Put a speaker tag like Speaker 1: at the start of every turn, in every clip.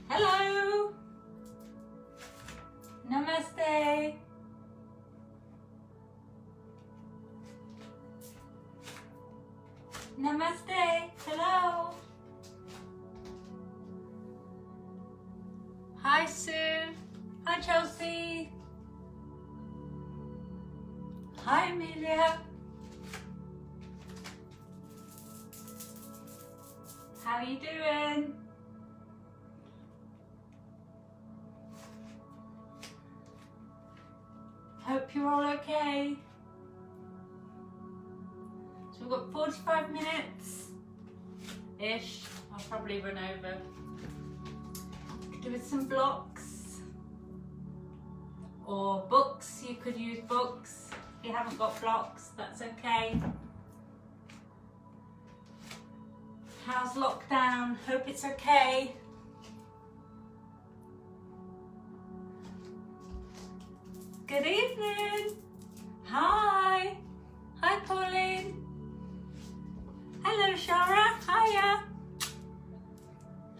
Speaker 1: Hello. Namaste. Namaste. Hello. Hi Sue. Hi Chelsea. Hi Amelia. How are you doing? Hope you're all okay. So we've got 45 minutes-ish. I'll probably run over. Could do with some blocks or books. You could use books. If you haven't got blocks, that's okay. How's lockdown? Hope it's okay. Good evening. Hi. Hi, Pauline. Hello, Shara. Hiya.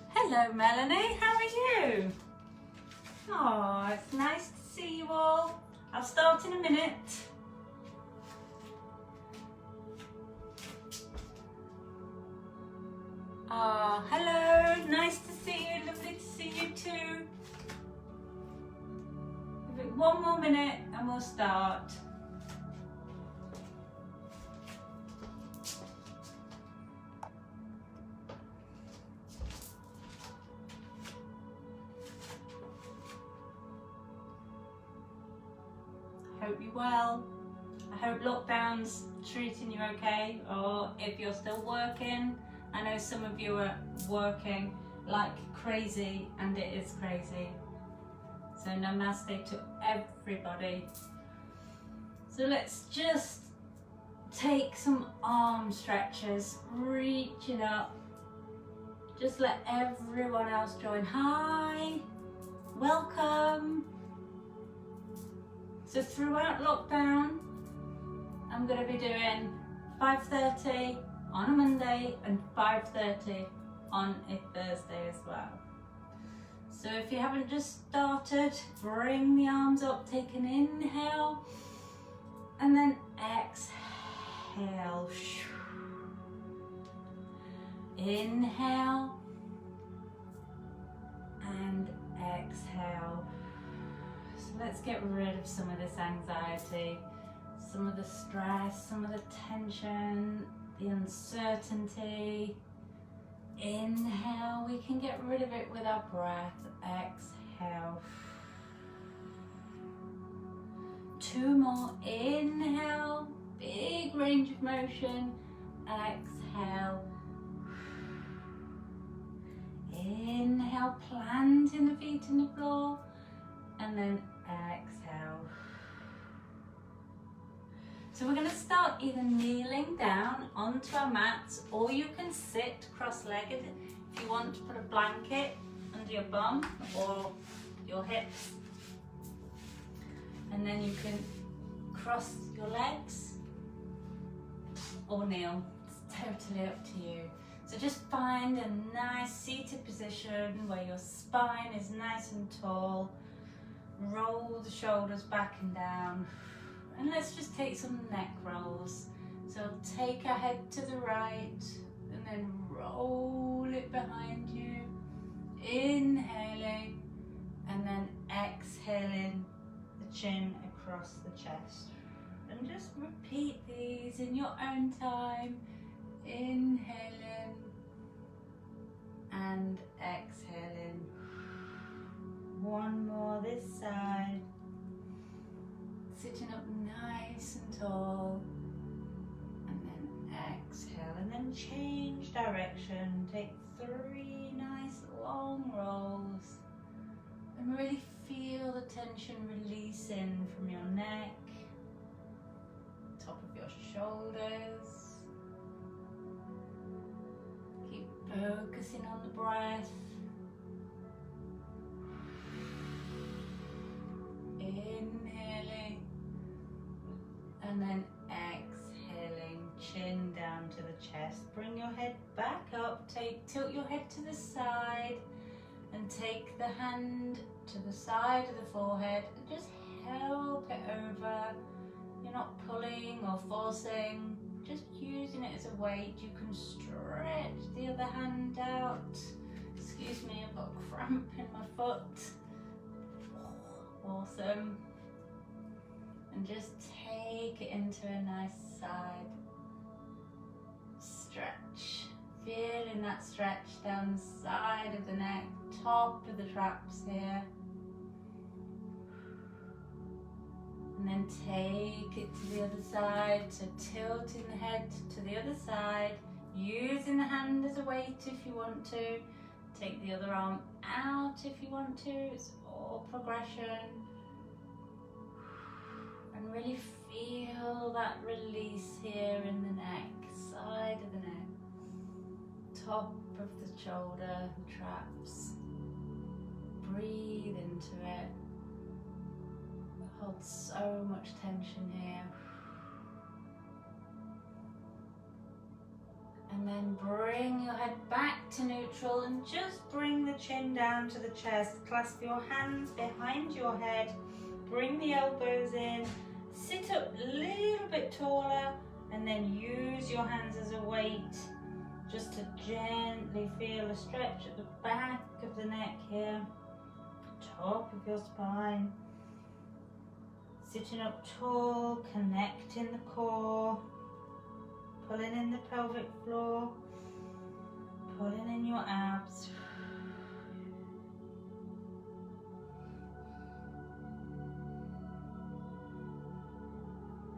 Speaker 1: Hello, Melanie. How are you? Oh, it's nice to see you all. I'll start in a minute. Oh, hello. Nice to see you. Lovely to see you too. Give it one more minute and we'll start. Hope you're well. I hope lockdown's treating you okay, or if you're still working. I know some of you are working like crazy, and it is crazy. So namaste to everybody. So let's just take some arm stretches, reach it up. Just let everyone else join. Hi, welcome. So throughout lockdown, I'm going to be doing 5:30 on a Monday and 5:30 on a Thursday as well. So if you haven't just started, bring the arms up, take an inhale and then exhale. Inhale and exhale. So let's get rid of some of this anxiety, some of the stress, some of the tension, the uncertainty. Inhale, we can get rid of it with our breath. Exhale. 2 more. Inhale, big range of motion. Exhale. Inhale, planting the feet in the floor, and then exhale. So we're going to start either kneeling down onto our mats, or you can sit cross-legged if you want to put a blanket under your bum or your hips. And then you can cross your legs or kneel. It's totally up to you. So just find a nice seated position where your spine is nice and tall. Roll the shoulders back and down. And let's just take some neck rolls. So take our head to the right and then roll it behind you. Inhaling and then exhaling the chin across the chest. And just repeat these in your own time. Inhaling and exhaling. One more this side. Sitting up nice and tall, and then exhale, and then change direction. Take 3 nice long rolls, and really feel the tension releasing from your neck, top of your shoulders. Keep focusing on the breath. Inhaling and then exhaling, chin down to the chest. Bring your head back up, tilt your head to the side and take the hand to the side of the forehead and just help it over. You're not pulling or forcing, just using it as a weight. You can stretch the other hand out. Excuse me, I've got a cramp in my foot. Awesome. And just take it into a nice side stretch. Feeling that stretch down the side of the neck, top of the traps here. And then take it to the other side, so tilting the head to the other side, using the hand as a weight if you want to. Take the other arm out if you want to, it's all progression. And really feel that release here in the neck, side of the neck, top of the shoulder, traps. Breathe into it. Hold so much tension here. And then bring your head back to neutral and just bring the chin down to the chest. Clasp your hands behind your head. Bring the elbows in. Sit up a little bit taller and then use your hands as a weight just to gently feel a stretch at the back of the neck here. Top of your spine. Sitting up tall, connecting the core. Pulling in the pelvic floor, pulling in your abs.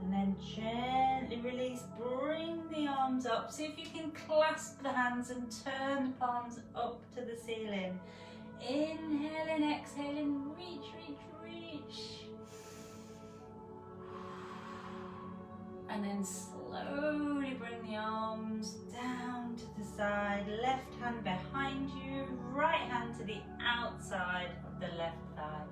Speaker 1: And then gently release, bring the arms up. See if you can clasp the hands and turn the palms up to the ceiling. Inhaling, exhaling, reach, reach, reach. And then slowly bring the arms down to the side, left hand behind you, right hand to the outside of the left thigh.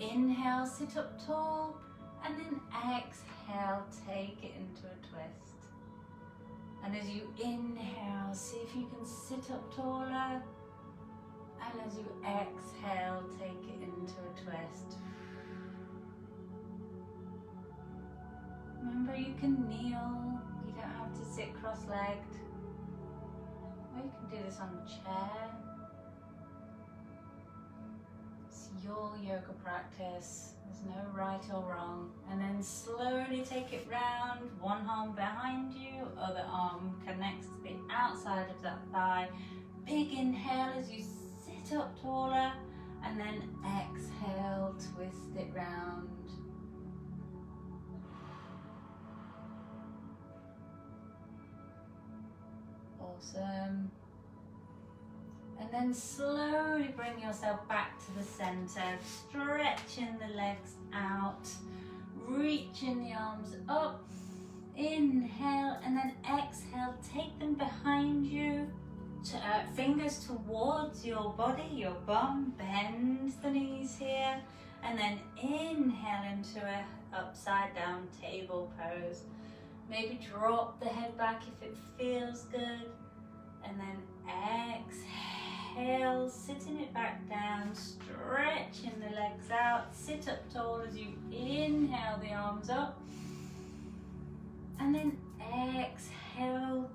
Speaker 1: Inhale, sit up tall, and then exhale, take it into a twist. And as you inhale, see if you can sit up taller, and as you exhale, take it into a twist. Remember, you can kneel, you don't have to sit cross-legged, or you can do this on a chair. It's your yoga practice, there's no right or wrong. And then slowly take it round, one arm behind you, other arm connects to the outside of that thigh. Big inhale as you sit up taller, and then exhale, twist it round. Awesome. And then slowly bring yourself back to the center, stretching the legs out, reaching the arms up. Inhale and then exhale, take them behind you, fingers towards your body, your bum, bend the knees here, and then inhale into a upside down table pose. Maybe drop the head back if it feels good, and then exhale, sitting it back down, stretching the legs out. Sit up tall as you inhale the arms up, and then exhale,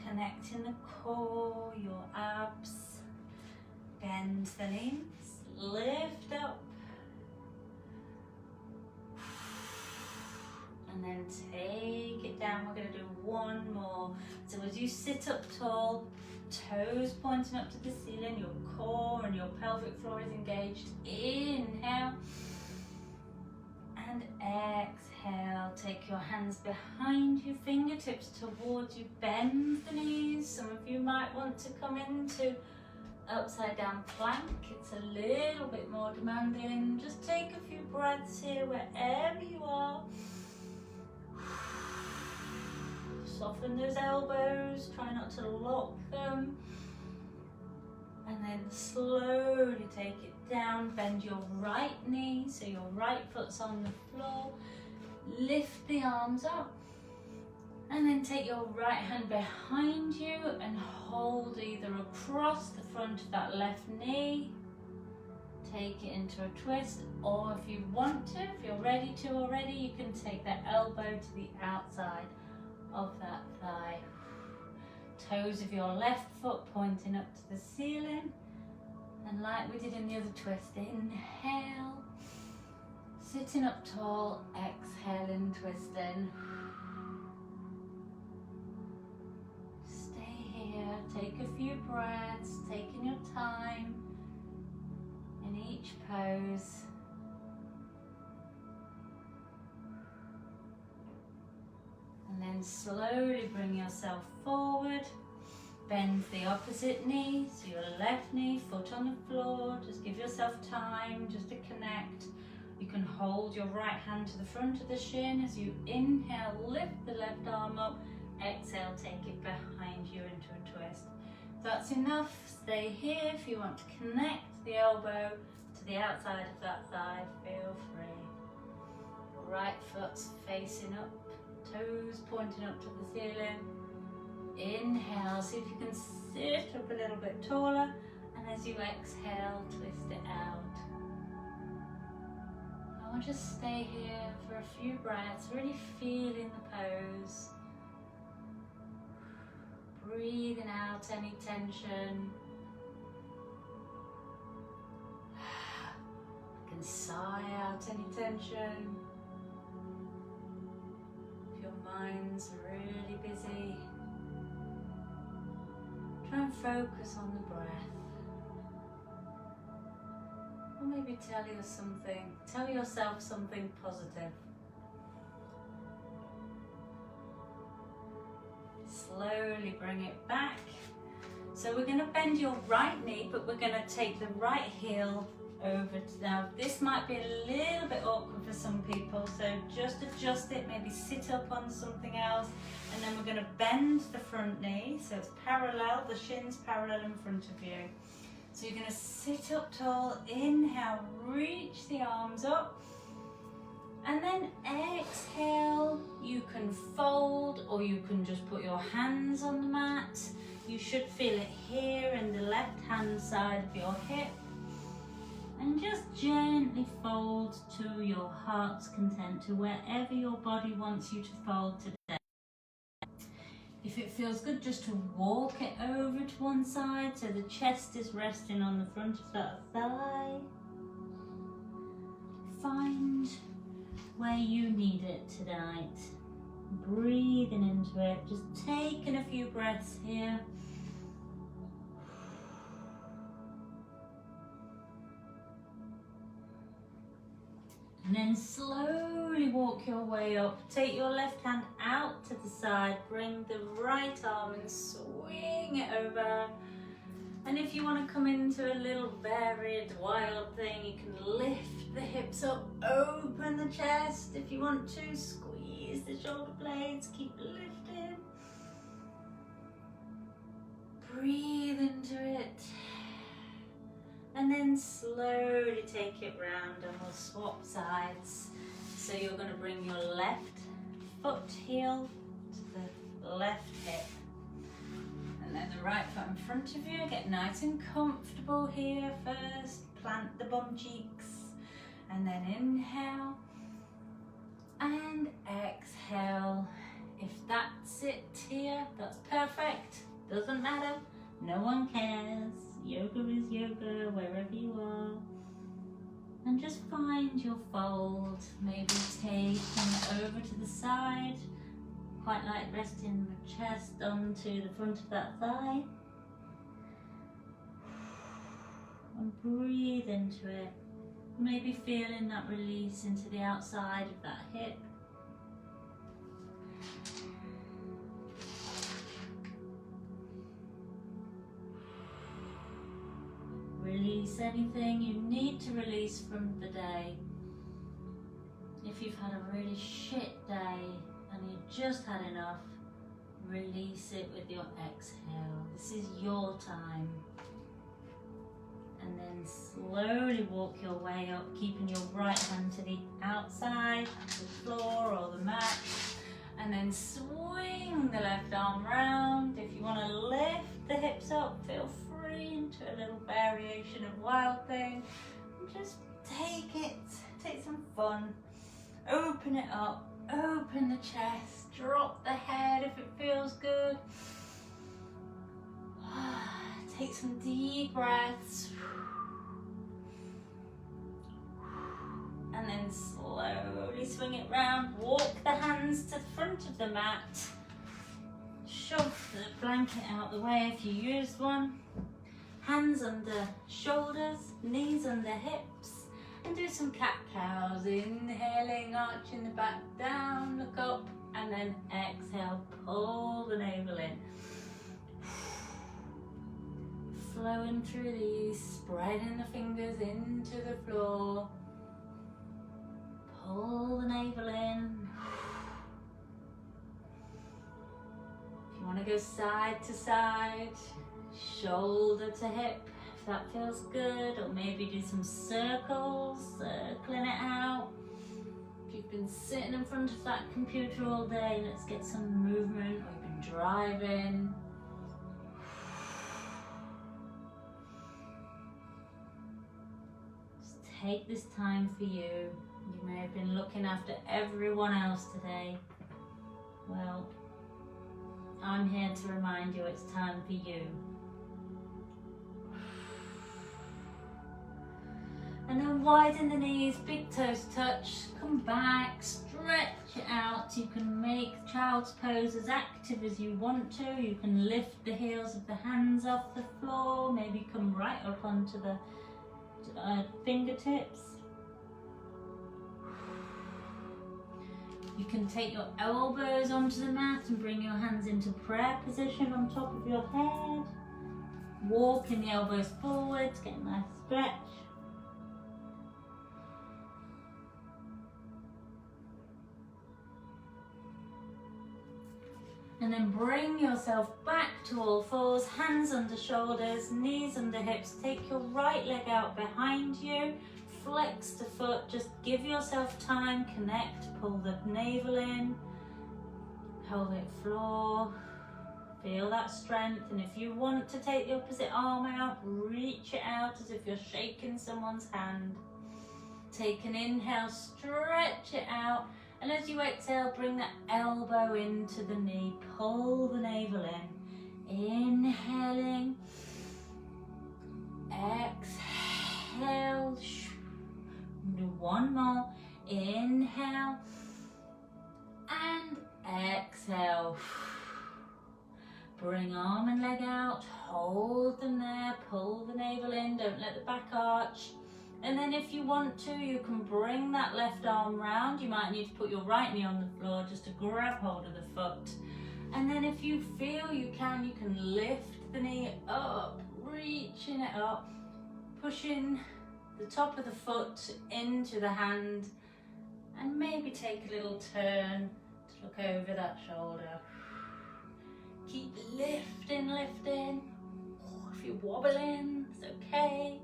Speaker 1: connecting the core, your abs. Bend the knees, lift up, and then take it down. We're going to do one more. So as you sit up tall, toes pointing up to the ceiling, your core and your pelvic floor is engaged. Inhale and exhale. Take your hands behind you, fingertips towards you, bend the knees. Some of you might want to come into upside down plank. It's a little bit more demanding. Just take a few breaths here wherever you are. Soften those elbows, try not to lock them. And then slowly take it down, bend your right knee so your right foot's on the floor. Lift the arms up. And then take your right hand behind you and hold either across the front of that left knee. take it into a twist, or if you want to, if you're ready to already, you can take that elbow to the outside of that thigh. Toes of your left foot pointing up to the ceiling, and like we did in the other twist, inhale, sitting up tall, exhaling, twisting. Stay here, take a few breaths, taking your time in each pose. And then slowly bring yourself forward. Bend the opposite knee, so your left knee, foot on the floor. Just give yourself time just to connect. You can hold your right hand to the front of the shin as you inhale, lift the left arm up. Exhale, take it behind you into a twist. If that's enough, stay here. If you want to connect the elbow to the outside of that thigh, feel free. Your right foot's facing up, toes pointing up to the ceiling. Inhale, see if you can sit up a little bit taller, and as you exhale, twist it out. I want you to stay here for a few breaths, really feeling the pose. Breathing out any tension. You can sigh out any tension. If your mind's really busy, try and focus on the breath. Or maybe tell yourself something positive. Slowly bring it back. So we're going to bend your right knee, but we're going to take the right heel over to, now this might be a little bit awkward for some people, so just adjust it, maybe sit up on something else, and then we're going to bend the front knee so it's parallel, the shin's parallel in front of you. So you're going to sit up tall, inhale, reach the arms up, and then exhale. You can fold, or you can just put your hands on the mat. You should feel it here in the left hand side of your hip. And just gently fold to your heart's content, to wherever your body wants you to fold today. If it feels good, just to walk it over to one side so the chest is resting on the front of that thigh. Find where you need it tonight. Breathing into it, just taking a few breaths here. And then slowly walk your way up. Take your left hand out to the side, bring the right arm and swing it over. And if you want to come into a little varied, wild thing, you can lift the hips up, open the chest. If you want to, squeeze the shoulder blades, keep lifting. Breathe into it. And then slowly take it round, and we'll swap sides. So you're going to bring your left foot heel to the left hip. And then the right foot in front of you. Get nice and comfortable here first. Plant the bum cheeks. And then inhale. And exhale. If that's it here, that's perfect. Doesn't matter. No one cares. Yoga is yoga wherever you are. And just find your fold. Maybe taking it over to the side. Quite like resting the chest onto the front of that thigh. And breathe into it. Maybe feeling that release into the outside of that hip. Release anything you need to release from the day. If you've had a really shit day and you just had enough, release it with your exhale. This is your time. And then slowly walk your way up, keeping your right hand to the outside, the floor or the mat. And then swing the left arm round. If you want to lift the hips up, feel free into a little variation of wild thing. Just take some fun. Open it up, open the chest, drop the head if it feels good. Take some deep breaths. And then slowly swing it round. Walk the hands to the front of the mat. Shove the blanket out the way if you used one. Hands under shoulders, knees under hips. And do some cat-cows. Inhaling, arching the back down, look up. And then exhale, pull the navel in. Flowing through these, spreading the fingers into the floor. Pull the navel in. If you want to go side to side, shoulder to hip, if that feels good, or maybe do some circles, circling it out. If you've been sitting in front of that computer all day, let's get some movement, or you've been driving. Just take this time for you. You may have been looking after everyone else today. Well, I'm here to remind you it's time for you. And then widen the knees, big toes touch, come back, stretch it out. You can make child's pose as active as you want to. You can lift the heels of the hands off the floor, maybe come right up onto the fingertips. You can take your elbows onto the mat and bring your hands into prayer position on top of your head. Walking the elbows forwards, get a nice stretch. And then bring yourself back to all fours, hands under shoulders, knees under hips. Take your right leg out behind you. Flex the foot, just give yourself time, connect, pull the navel in, pelvic floor, feel that strength. And if you want to take the opposite arm out, reach it out as if you're shaking someone's hand. Take an inhale, stretch it out, and as you exhale, bring that elbow into the knee, pull the navel in, inhaling, exhale. Do one more, inhale and exhale. Bring arm and leg out, hold them there, pull the navel in, don't let the back arch. And then if you want to, you can bring that left arm round. You might need to put your right knee on the floor just to grab hold of the foot. And then if you feel you can lift the knee up, reaching it up, pushing the top of the foot into the hand, and maybe take a little turn to look over that shoulder. Keep lifting, lifting. If you're wobbling, it's okay.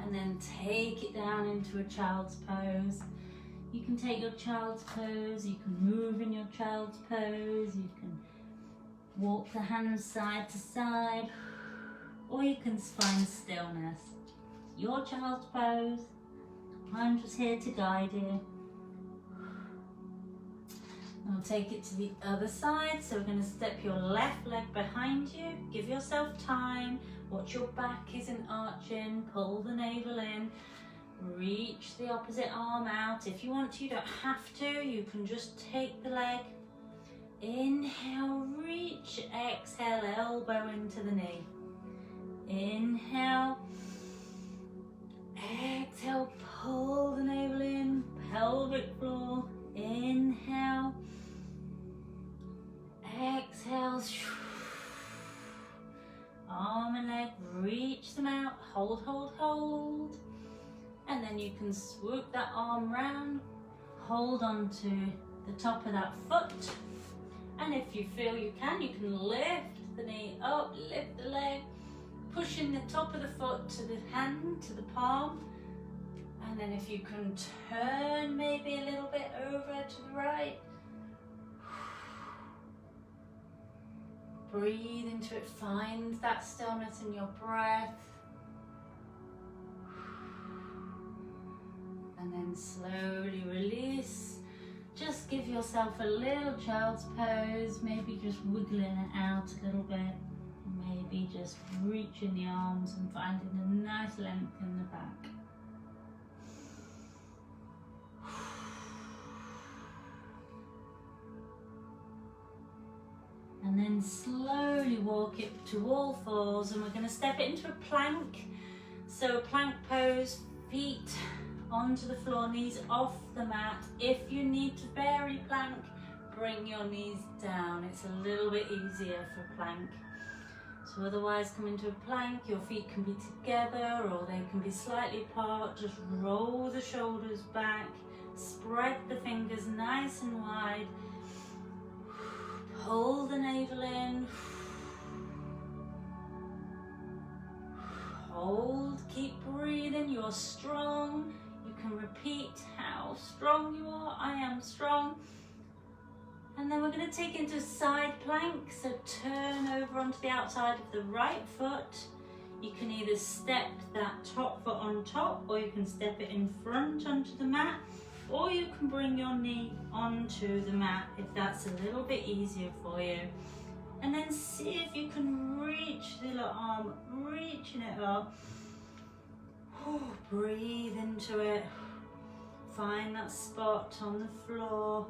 Speaker 1: And then take it down into a child's pose. You can take your child's pose, you can move in your child's pose, you can walk the hands side to side, or you can find stillness. Your child's pose. I'm just here to guide you. I'll take it to the other side. So we're going to step your left leg behind you. Give yourself time. Watch your back isn't arching. Pull the navel in. Reach the opposite arm out. If you want to, you don't have to. You can just take the leg. Inhale, reach. Exhale, elbow into the knee. Inhale. Exhale, pull the navel in. Pelvic floor. Inhale. Exhale. Arm and leg, reach them out. Hold, hold, hold. And then you can swoop that arm round. Hold on to the top of that foot. And if you feel you can lift the knee up, lift the leg, pushing the top of the foot to the hand, to the palm. And then if you can turn maybe a little bit over to the right. Breathe into it, find that stillness in your breath. then slowly release. Just give yourself a little child's pose, maybe just wiggling it out a little bit. Maybe just reaching the arms and finding a nice length in the back. And then slowly walk it to all fours, and we're going to step it into a plank. So plank pose, feet onto the floor, knees off the mat. If you need to vary plank, bring your knees down. It's a little bit easier for plank. So otherwise, come into a plank, your feet can be together or they can be slightly apart. Just roll the shoulders back, spread the fingers nice and wide. Pull the navel in. Hold, keep breathing, you're strong. You can repeat how strong you are. I am strong. And then we're going to take into side plank. So turn over onto the outside of the right foot. You can either step that top foot on top, or you can step it in front onto the mat, or you can bring your knee onto the mat if that's a little bit easier for you. And then see if you can reach the little arm, reaching it up. Breathe into it. Find that spot on the floor.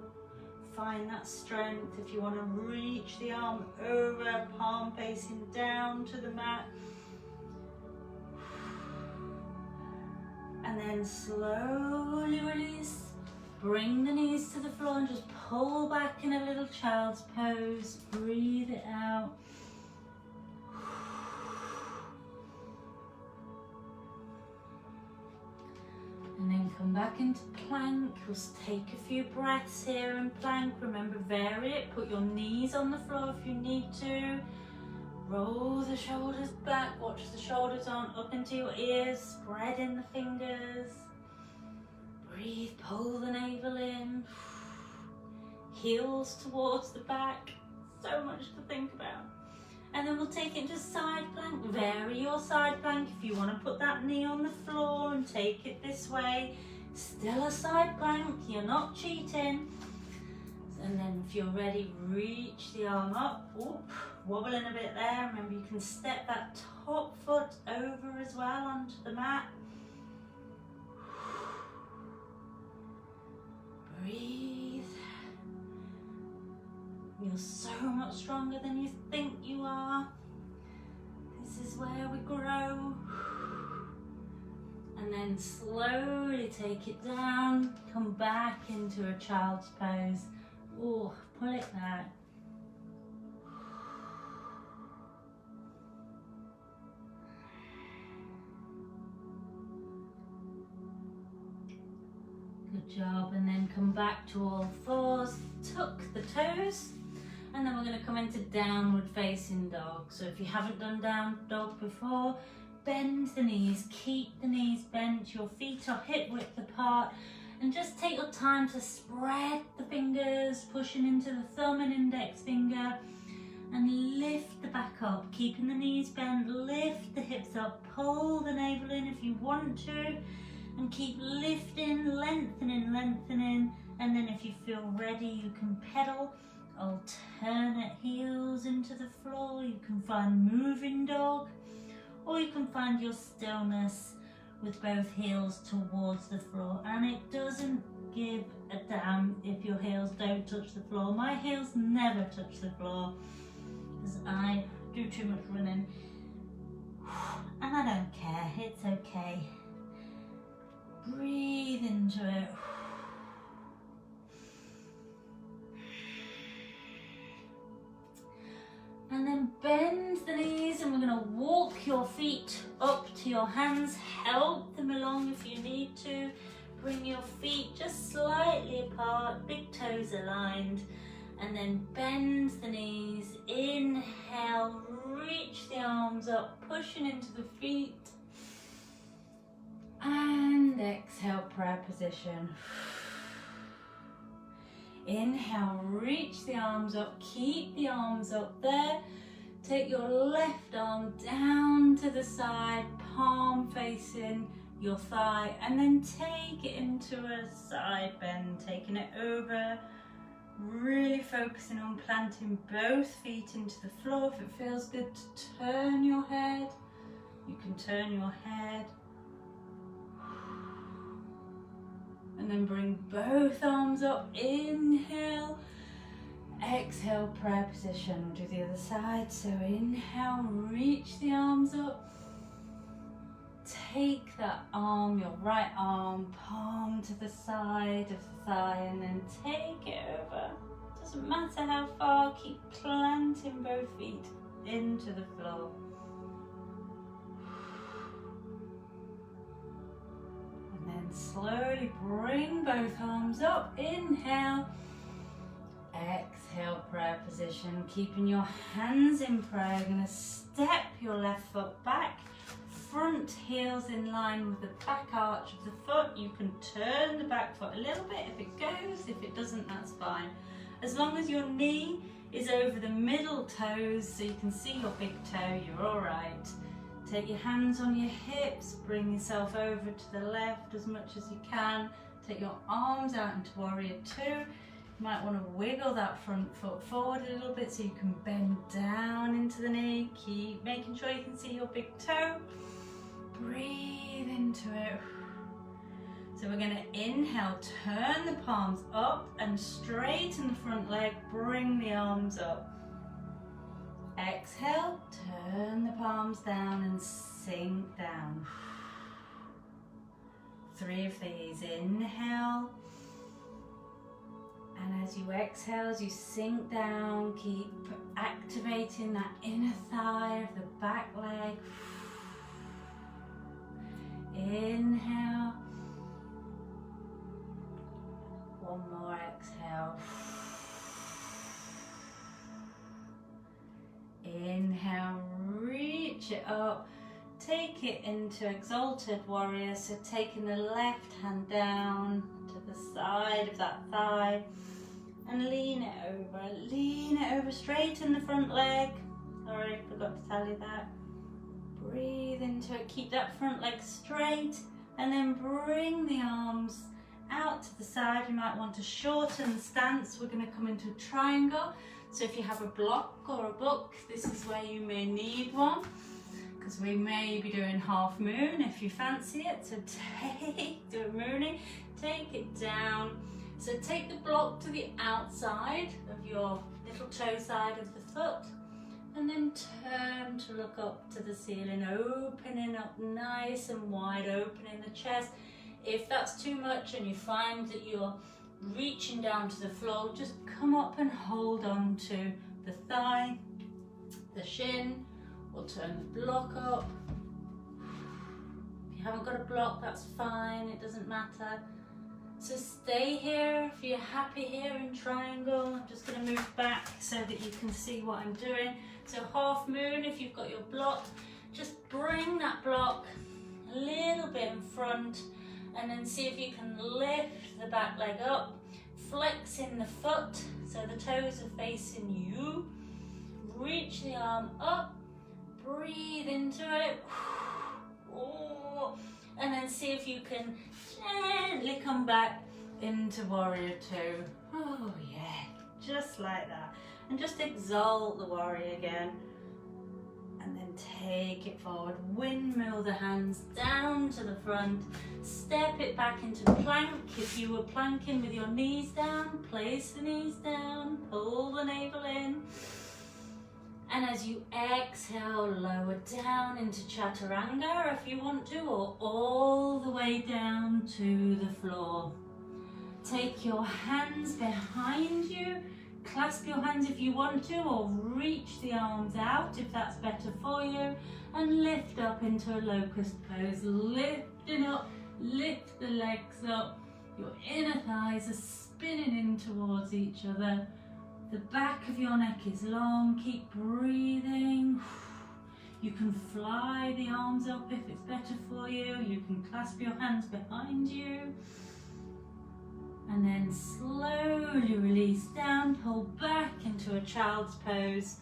Speaker 1: Find that strength. If you want to reach the arm over, palm facing down to the mat. And then slowly release. Bring the knees to the floor and just pull back in a little child's pose. Breathe it out. And then come back into plank. We'll take a few breaths here in plank. Remember, vary it. Put your knees on the floor if you need to. Roll the shoulders back. Watch the shoulders on up into your ears. Spread in the fingers. Breathe, pull the navel in. Heels towards the back. So much to think about. And then we'll take it into side plank. Vary your side plank if you want to put that knee on the floor and take it this way. Still a side plank, you're not cheating. And then if you're ready, reach the arm up. Oop, wobbling a bit there. Remember, you can step that top foot over as well onto the mat. Breathe. You're so much stronger than you think you are. This is where we grow. And then slowly take it down. Come back into a child's pose. Oh, pull it back. Good job. And then come back to all fours. Tuck the toes. And then we're going to come into downward facing dog. So if you haven't done down dog before, bend the knees, keep the knees bent, your feet are hip width apart, and just take your time to spread the fingers, pushing into the thumb and index finger, and lift the back up, keeping the knees bent, lift the hips up, pull the navel in if you want to, and keep lifting, lengthening, lengthening, and then if you feel ready, you can pedal. Alternate heels into the floor. You can find moving dog, or you can find your stillness with both heels towards the floor. And it doesn't give a damn if your heels don't touch the floor. My heels never touch the floor because I do too much running, and I don't care. It's okay. Breathe into it. And then bend the knees, and we're going to walk your feet up to your hands. Help them along if you need to. Bring your feet just slightly apart, big toes aligned. And then bend the knees. Inhale, reach the arms up, pushing into the feet. And exhale, prayer position. Inhale, reach the arms up, keep the arms up there. Take your left arm down to the side, palm facing your thigh, and then take it into a side bend, taking it over, really focusing on planting both feet into the floor. If it feels good to turn your head, you can turn your head. And then bring both arms up, inhale, exhale, prayer position. We'll do the other side. So inhale, reach the arms up. Take that arm, your right arm, palm to the side of the thigh, and then take it over. Doesn't matter how far, keep planting both feet into the floor. And then slowly bring both arms up. Inhale, exhale, prayer position. Keeping your hands in prayer, you're going to step your left foot back. Front heels in line with the back arch of the foot. You can turn the back foot a little bit if it goes. If it doesn't, that's fine. As long as your knee is over the middle toes so you can see your big toe, you're all right. Take your hands on your hips, bring yourself over to the left as much as you can. Take your arms out into warrior two. You might want to wiggle that front foot forward a little bit so you can bend down into the knee. Keep making sure you can see your big toe. Breathe into it. So we're going to inhale, turn the palms up and straighten the front leg, bring the arms up. Exhale, turn the palms down and sink down. 3 of these. Inhale. And as you exhale, as you sink down, keep activating that inner thigh of the back leg. Inhale. One more exhale. Inhale, reach it up. Take it into exalted warrior. So taking the left hand down to the side of that thigh and lean it over. Lean it over, straighten the front leg. Sorry, forgot to tell you that. Breathe into it, keep that front leg straight, and then bring the arms out to the side. You might want to shorten the stance. We're going to come into a triangle. So if you have a block or a book, this is where you may need one, because we may be doing half moon if you fancy it. So do a mooning, take it down. So take the block to the outside of your little toe side of the foot, and then turn to look up to the ceiling, opening up nice and wide, opening the chest. If that's too much and you find that you're reaching down to the floor, just come up and hold on to the thigh, the shin, or turn the block up. If you haven't got a block, that's fine, it doesn't matter. So stay here if you're happy here in triangle. I'm just going to move back so that you can see what I'm doing. So half moon, if you've got your block, just bring that block a little bit in front, and then see if you can lift the back leg up, flexing the foot so the toes are facing you. Reach the arm up, breathe into it. And then see if you can gently come back into warrior two. Oh yeah, just like that. And just exalt the warrior again. And then take it forward, windmill the hands down to the front, step it back into plank. If you were planking with your knees down, place the knees down, pull the navel in. And as you exhale, lower down into chaturanga if you want to, or all the way down to the floor. Take your hands behind you, clasp your hands if you want to, or reach the arms out if that's better for you, and lift up into a locust pose. Lifting up, lift the legs up, your inner thighs are spinning in towards each other. The back of your neck is long, keep breathing. You can fly the arms up if it's better for you. You can clasp your hands behind you. And then slowly release down, pull back into a child's pose.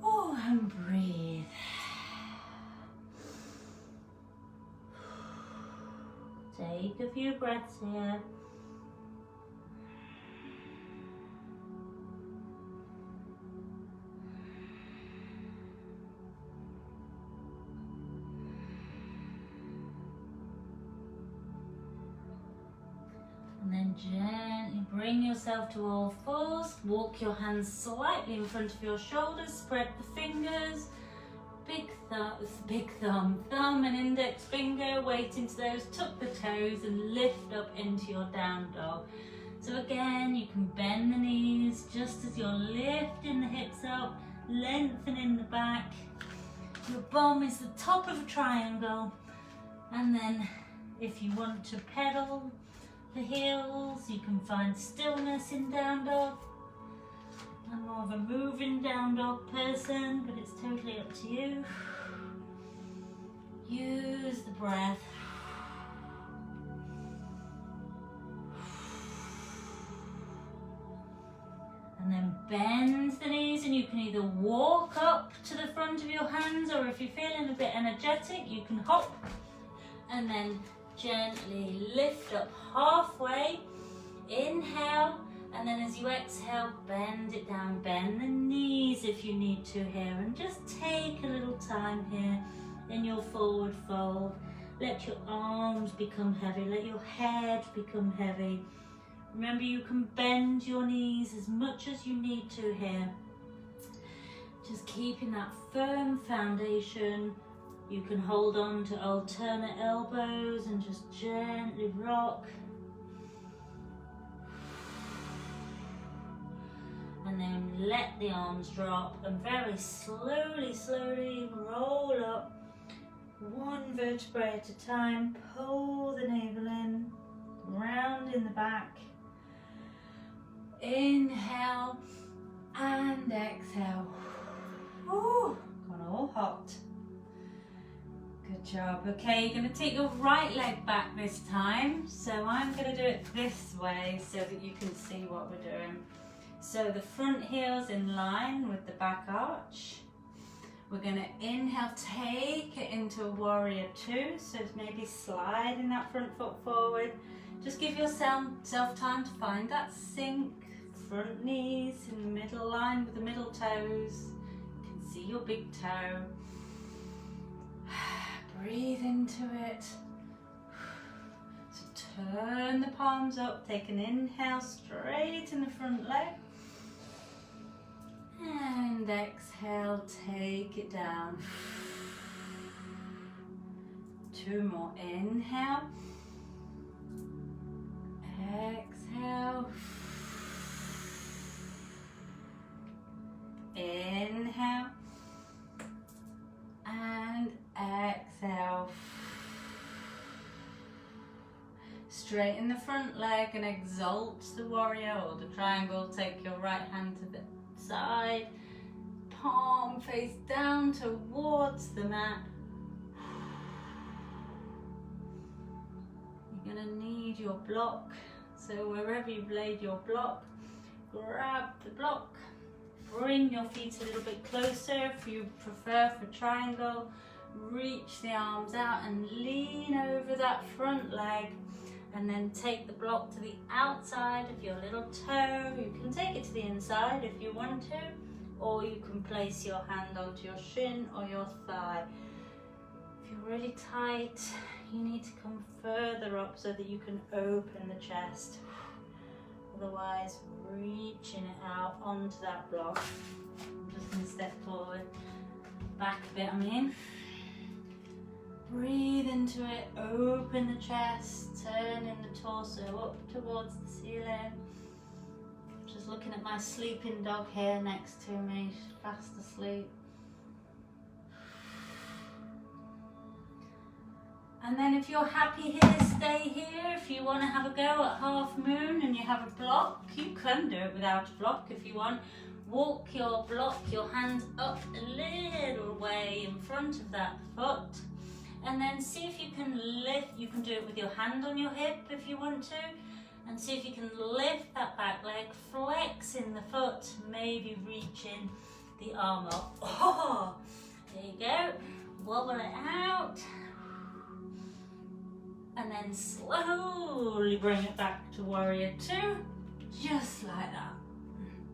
Speaker 1: Oh, and breathe. Take a few breaths here. And then gently bring yourself to all fours. Walk your hands slightly in front of your shoulders. Spread the fingers. Big thumb, thumb and index finger, weight into those, tuck the toes and lift up into your down dog. So again, you can bend the knees just as you're lifting the hips up, lengthening the back. Your bum is the top of a triangle. And then if you want to pedal the heels, you can find stillness in down dog. I'm more of a moving down dog person, but it's totally up to you. Use the breath. And then bend the knees, and you can either walk up to the front of your hands, or if you're feeling a bit energetic, you can hop and then gently lift up halfway. Inhale. And then as you exhale, bend it down, bend the knees if you need to here, and just take a little time here in your forward fold. Let your arms become heavy, let your head become heavy. Remember, you can bend your knees as much as you need to here. Just keeping that firm foundation. You can hold on to alternate elbows and just gently rock. And then let the arms drop and very slowly roll up, one vertebrae at a time. Pull the navel in, round in the back. Inhale and exhale. Ooh, got all hot. Good job. Okay, you're going to take your right leg back this time. So I'm going to do it this way so that you can see what we're doing. So the front heel's in line with the back arch. We're going to inhale, take it into a warrior two. So maybe sliding that front foot forward. Just give yourself time to find that sink. Front knees in the middle line with the middle toes. You can see your big toe. Breathe into it. So turn the palms up. Take an inhale, straighten the front leg. And exhale, take it down. Two more. Inhale. Exhale. Inhale. And exhale. Straighten the front leg and exalt the warrior or the triangle. Take your right hand to the side, palm face down towards the mat. You're going to need your block, so wherever you've laid your block, grab the block, bring your feet a little bit closer if you prefer for triangle, reach the arms out and lean over that front leg. And then take the block to the outside of your little toe. You can take it to the inside if you want to, or you can place your hand onto your shin or your thigh. If you're really tight, you need to come further up so that you can open the chest. Otherwise, reaching it out onto that block. I'm just going to step forward, back a bit, Breathe into it, open the chest, turning the torso up towards the ceiling. Just looking at my sleeping dog here next to me, she's fast asleep. And then if you're happy here, stay here. If you want to have a go at half moon and you have a block, you can do it without a block if you want. Walk your block, your hands up a little way in front of that foot. And then see if you can lift, you can do it with your hand on your hip if you want to. And see if you can lift that back leg, flexing the foot, maybe reaching the arm up. Oh, there you go. Wobble it out. And then slowly bring it back to warrior two, just like that.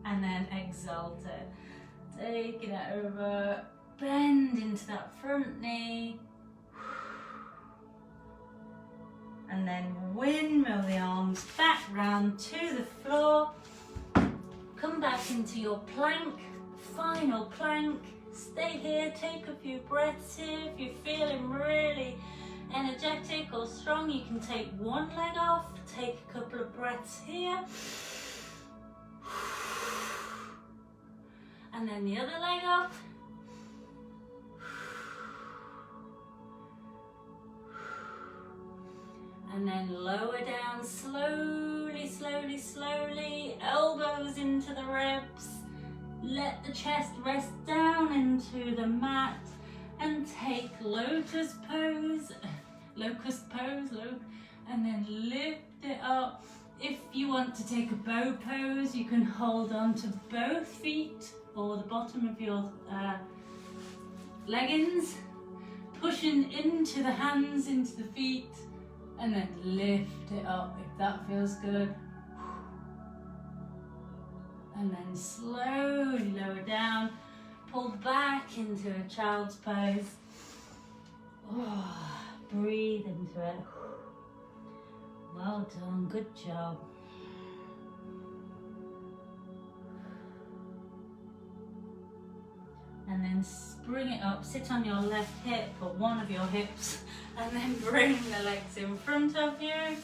Speaker 1: And then exalt it. Taking it over, bend into that front knee. And then windmill the arms back round to the floor. Come back into your plank, final plank. Stay here, take a few breaths here. If you're feeling really energetic or strong, you can take one leg off, take a couple of breaths here. And then the other leg off. And then lower down slowly, slowly, slowly. Elbows into the ribs. Let the chest rest down into the mat. And take locust pose. And then lift it up. If you want to take a bow pose, you can hold on to both feet or the bottom of your leggings. Pushing into the hands, into the feet. And then lift it up if that feels good. And then slowly lower down. Pull back into a child's pose. Oh, breathe into it. Well done, good job. And then bring it up, sit on your left hip or one of your hips, and then bring the legs in front of you.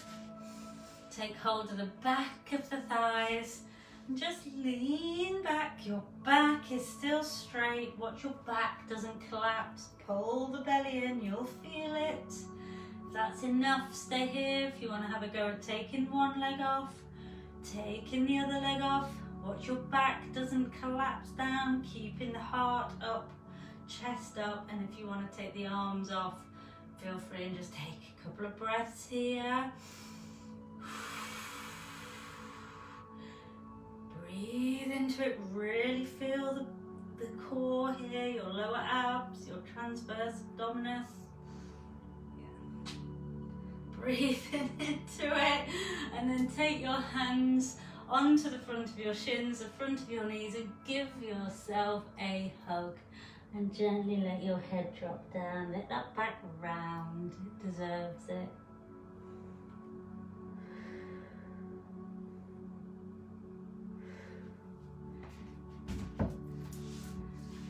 Speaker 1: Take hold of the back of the thighs and just lean back. Your back is still straight. Watch your back doesn't collapse. Pull the belly in, you'll feel it. If that's enough, stay here. If you want to have a go at taking one leg off, taking the other leg off. Watch your back doesn't collapse down, keeping the heart up, chest up, and if you want to take the arms off, feel free and just take a couple of breaths here. Breathe into it, really feel the core here, your lower abs, your transverse abdominis. Yeah. Breathe into it, and then take your hands onto the front of your shins, the front of your knees, and give yourself a hug. And gently let your head drop down. Let that back round. It deserves it.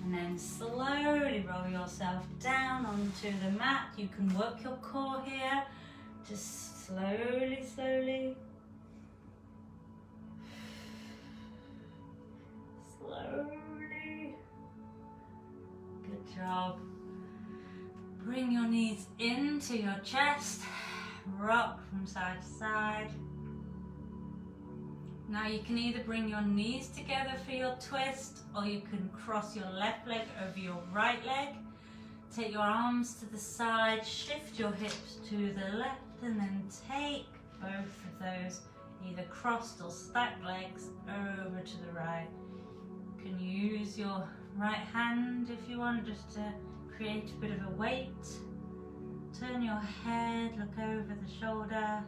Speaker 1: And then slowly roll yourself down onto the mat. You can work your core here. Just slowly, slowly. Slowly. Good job. Bring your knees into your chest. Rock from side to side. Now you can either bring your knees together for your twist, or you can cross your left leg over your right leg. Take your arms to the side, shift your hips to the left, and then take both of those either crossed or stacked legs over to the right. You can use your right hand if you want, just to create a bit of a weight. Turn your head, look over the shoulder.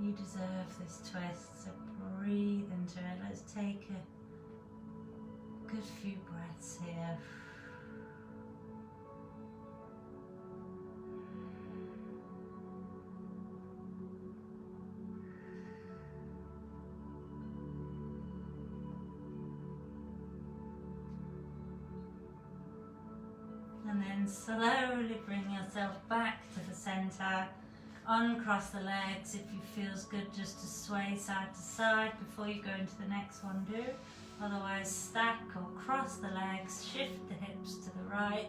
Speaker 1: You deserve this twist, so breathe into it. Let's take a good few breaths here. And then slowly bring yourself back to the center. Uncross the legs if it feels good, just to sway side to side before you go into the next one, do. Otherwise, stack or cross the legs, shift the hips to the right,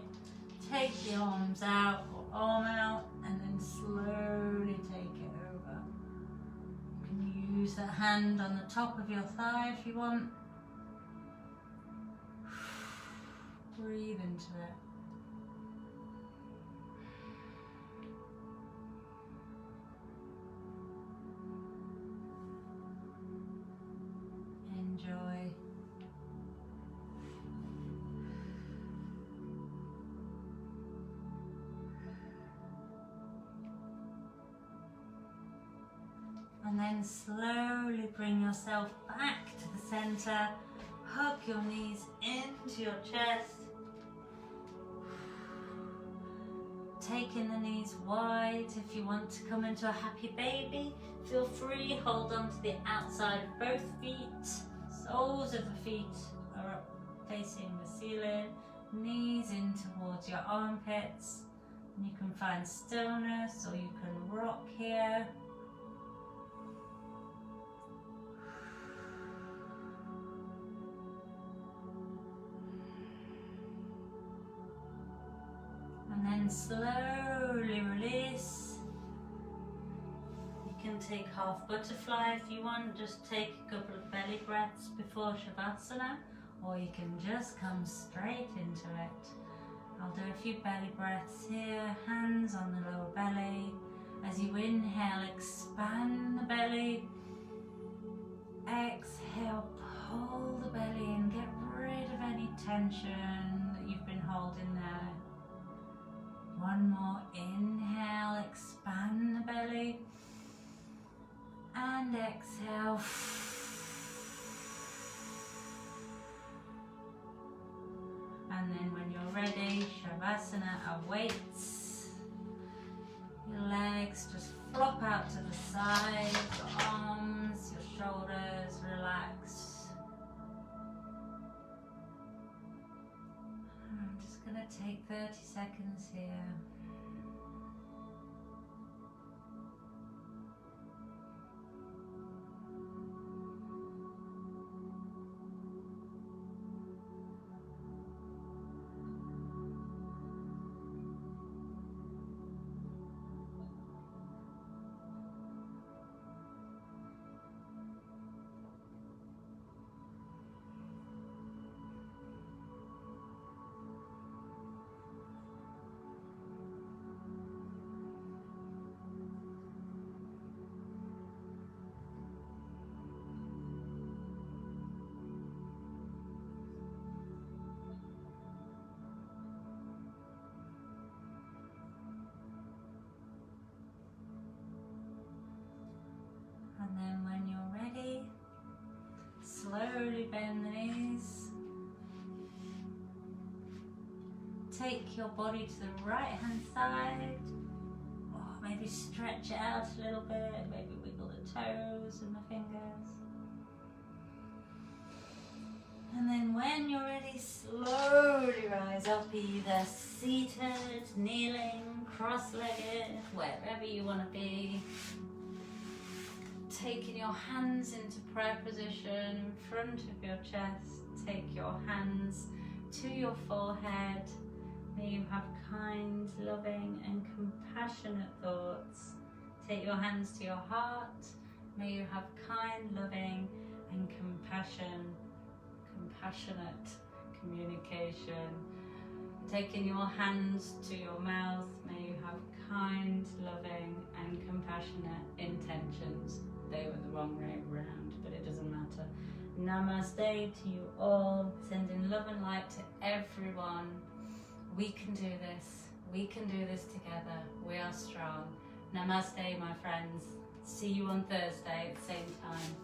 Speaker 1: take the arms out or arm out, and then slowly take it over. You can use that hand on the top of your thigh if you want. Breathe into it. Enjoy. And then slowly bring yourself back to the center. Hug your knees into your chest. Taking the knees wide. If you want to come into a happy baby, feel free. Hold on to the outside of both feet. Soles of the feet are up facing the ceiling. Knees in towards your armpits. And you can find stillness or you can rock here. And then slowly release. You can take half butterfly if you want. Just take a couple of belly breaths before Shavasana, or you can just come straight into it. I'll do a few belly breaths here, hands on the lower belly. As you inhale, expand the belly. Exhale, pull the belly and get rid of any tension that you've been holding there. One more, inhale, expand the belly, and exhale. And then when you're ready, Shavasana awaits. Your legs just flop out to the side, your arms, your shoulders relax. I'm just going to take 30 seconds here. And then when you're ready, slowly bend the knees. Take your body to the right hand side. Or maybe stretch it out a little bit, maybe wiggle the toes and the fingers. And then when you're ready, slowly rise up, either seated, kneeling, cross-legged, wherever you want to be. Taking your hands into prayer position in front of your chest. Take your hands to your forehead. May you have kind, loving and compassionate thoughts. Take your hands to your heart. May you have kind, loving and compassionate communication. Taking your hands to your mouth. May you have kind, loving and compassionate intentions. They were the wrong way around, but it doesn't matter. Namaste to you all, sending love and light to everyone. We can do this. We can do this together. We are strong. Namaste, my friends. See you on Thursday at the same time.